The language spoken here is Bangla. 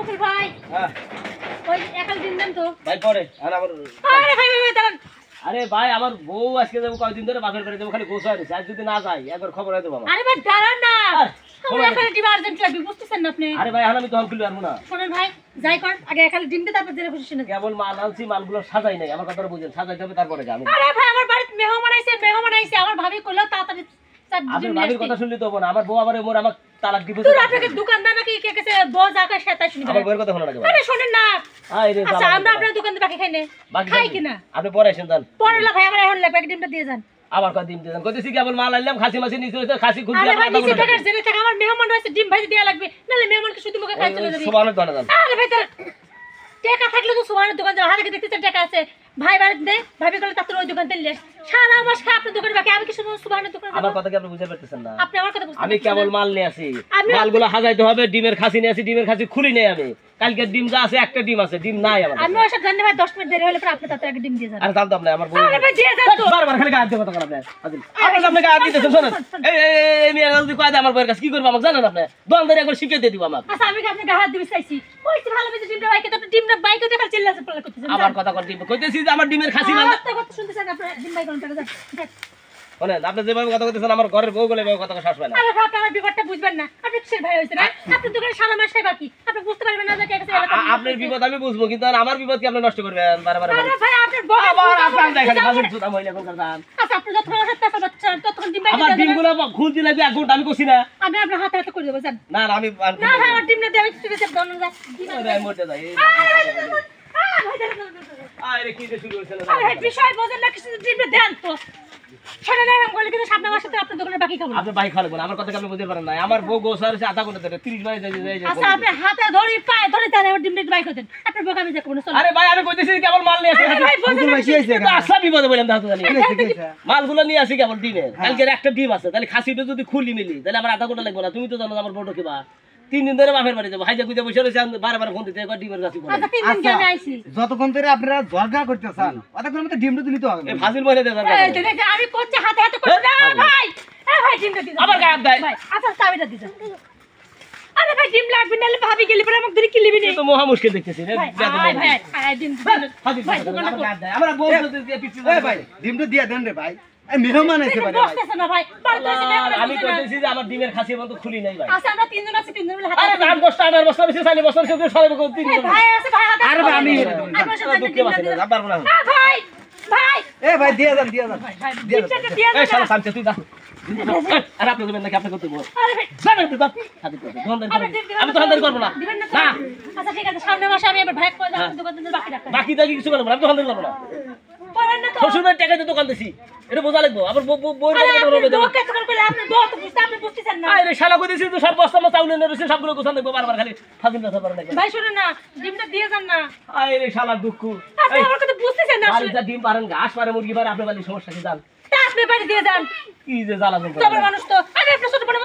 মুকুল ভাই হ্যাঁ ওই একাল দিন দেন তো ভাই পরে আর আমার আরে ভাই ভাই দাঁড়ান আরে ভাই আমার বউ আজকে যাবো কয়েকদিন ধরে বাপের বাড়ি যাবো খালি গোসা হয়েছে আজ যদি না যাই একবার খবর হয়ে দেবো আমার আরে ভাই দাঁড়ান না আমার একাল ডিম আর্জেন্ট লাগবে বুঝতেছেন না আপনি আরে ভাই এখন আমি তখন খুলতে পারবো না শুনুন ভাই যাই কর আগে একাল ডিমটা তারপর জেনে খুশি শুনে কেবল মাল আনছি মালগুলো সাজাই নাই আমার কথাটা বুঝেন সাজাইতে হবে তারপরে যাই আমি আরে ভাই আমার বাড়িতে মেহমান আইছে আমার ভাবি কইলো তাড়াতাড়ি আপনি ভাবির কথা শুনলি তো না আমার বউ আবার মোর আমার তালাক দিব তুই আপনাকে দোকানদার নাকি কে কাছে বউ জায়গা সেটা শুনি আমার বউয়ের কথা শোনা লাগে আরে শুনেন না আরে আচ্ছা আমরা আপনার দোকানে বাকি খাই না খাই কিনা আপনি পরে আসেন যান পরে লা ভাই আমার এখন লাগবে এক ডিমটা দিয়ে যান আবার কয় ডিম দেন কইতেছি কেবল মাল আনলাম খাসি মাছি নিচে হইছে খাসি খুব আরে ভাই নিচে টাকার জেনে টাকা আমার মেহমান রয়েছে ডিম ভাজি দেয়া লাগবে নালে মেহমানকে শুধু মুখে খাই চলে যাবে সুবহানাল্লাহ দোকানে যান আরে ভাই টাকা থাকলে তো সুবহানের দোকান যাও হাতে দেখতে টাকা আছে ভাই বাড়িতে দে ভাবি কইলে তাতে ওই দোকান তেল সারা মাস খা আপনার দোকানে বাকি আমি কি শুনুন সুবহানের দোকানে আমার কথা কি আপনি বুঝতে পারতেছেন না আপনি আমার কথা বুঝতে আমি কেবল মাল নিয়ে আসি মালগুলো হাজাইতে হবে ডিমের খাসি নিয়ে আসি ডিমের খাসি খুলি নেই আমি কালকে ডিম যা আছে একটা ডিম আছে ডিম নাই আমার আমি ওসব জানি ভাই 10 মিনিট দেরি হলে পরে আপনি তাতে এক ডিম দিয়ে যান আরে জানতাম না আমার বউ আরে ভাই দিয়ে যান তো বারবার খালি গায়ে দিয়ে কথা বলেন আপনি আপনি আপনি গায়ে দিতেছেন শুনুন এই মিয়া যদি কয় আমার বউয়ের কাছে কি করব আমাকে জানেন আপনি দোকানদারি একবার শিখিয়ে দিয়ে দিব আমাকে আচ্ছা আমি কি আপনাকে হাত দিবি চাইছি কইছি ভালো বেশি ডিমটা বাইকে তো ডিমটা বাইকে দেখা চিল্লাছে পড়া করতেছেন আমার কথা কর দিব কইতেছি যে আমার ডিমের খাসি মাল কথা শুনতেছেন আপনার ডিম বাইক কোন টাকা যান শুনেন আপনি যেভাবে কথা কইতেছেন আমার ঘরের বউ বলে এভাবে কথা শ্বাস পায় না আরে বাপ আমার বিপদটা বুঝবেন না আপনি কিসের ভাই হইছেন আপনি দোকানে সারা মাস খাই বাকি আপনি বুঝতে পারবেন না যে কে কাছে আপনার বিপদ আমি বুঝবো কিন্তু আর আমার বিপদ কি আপনি নষ্ট করবেন বারবার আরে ভাই আপনার বউ আবার আপনার দেখালে বাজার সুদা মহিলা কোন কারণ আচ্ছা আপনি যত আমার হাতে বাচ্চা ততক্ষণ ডিম বাইকে আমার ডিমগুলো খুলতে লাগবে এক ঘন্টা আমি কইছি না আমি আপনার হাতে হাতে করে দেব জান না না আমি না ভাই আমার ডিমটা দিয়ে আমি চুপে চাপ দন যা আমি মরতে যাই আরে কি যে শুরু হইছে না আরে বিষয় বোঝেন না কিছু ডিমটা দেন তো ছেড়ে দেন আমি বলি কিন্তু সামনে মাসে তো আপনার দোকানে বাকি খাবো আপনি বাইক খাবেন আমার কথা কি আপনি বুঝতে পারেন না আমার বউ গোসা হইছে আধা ঘন্টা ধরে 30 বাই যাই আচ্ছা আপনি হাতে ধরে পায়ে ধরে তাহলে আমার ডিমটা বাইক দেন আপনার বউ আমি দেখব না চল আরে ভাই আমি কইতেছি কেবল মাল নিয়ে আসি ভাই বোঝেন না তো আসা বিপদে বললাম দাও তো জানি মালগুলো নিয়ে আসি কেবল ডিমে কালকে একটা ডিম আছে তাহলে খাসিটা যদি খুলি মিলি তাহলে আমার আধা ঘন্টা লাগবে না তুমি তো জানো আমার বড় কিবা 3 দিন ধরে বাপের বাড়ি যাবো হাইজা কুইজা বসে রয়েছে বারবার ফোন দিতে একবার ডিমের কাছে আচ্ছা 3 দিন আমি আইছি যতক্ষণ ধরে আপনারা ঝগড়া করতেছেন অতক্ষণ মধ্যে ডিমটা দিলি তো হবে এই ফাজিল বলে দে এই দেখে আমি করছি হাতে হাতে করে না ভাই এ ভাই ডিমটা দিন আবার গায়ে দেয় ভাই আচ্ছা চাবিটা দিন আরে ভাই ডিম লাগবে না ভাবি গেলি পরে আমাকে ধরে কিলিবি নি তো মহা মুশকিল দেখতেছি রে ভাই ভাই ডিম ফাজিল ভাই গায়ে দেয় আমরা বউ দিয়ে পিছু এই ভাই ডিমটা দিয়ে দেন রে ভাই এই মেহমান এসে পারে ভাই বসতেছ না ভাই বাড়িতে এসে আমি কইতেছি যে আমার ডিমের খাসি মতো খুলি নাই ভাই আচ্ছা আমরা তিনজন আছি তিনজন মিলে হাতে আরে দাম বস্তা আনার বস্তা বেশি চাইলে বস্তা বেশি সরে বকো তিন দিন ভাই আছে ভাই হাতে আরে ভাই আমি আমার সাথে দুঃখে বাসে না পারবো না ভাই ভাই এ ভাই দিয়ে দেন দিয়ে দেন ডিমটা দিয়ে এই শালা শান্তি তুই যা আরে আপনি দেবেন নাকি আপনি করতে বল আরে ভাই জানেন তো খাদি করতে আমি তো হান্দার করব না দিবেন না না আচ্ছা ঠিক আছে সামনে মাসে আমি এবার ভাই কই যাবো দোকানে বাকি রাখতে বাকি দাকি কিছু করব না আমি তো হান্দার করব না পারেন না তো শ্বশুরের টাকা দিয়ে দোকান দিছি এটা বোঝা লাগবো আবার বউর আরে টাকা আপনি রবে দেব দোকান কেন করলে আপনি দোকান তো বুঝতে আপনি বুঝতেছেন না আরে শালা কই দিছি তো সব বস্তা মা চাউল এনে রইছে সবগুলো গোছান দেখবো বারবার খালি ফাজিল কথা বলে লাগবে ভাই শুনুন না ডিমটা দিয়ে যান না আরে শালা দুঃখ আপনি আমার কথা বুঝতেছেন না আর যা ডিম পারেন ঘাস পারে মুরগি পারে আপনি বালি সমস্যা কি জান তা আপনি বাড়ি দিয়ে যান কি যে জ্বালা সবার মানুষ তো আরে আপনি ছোট বড়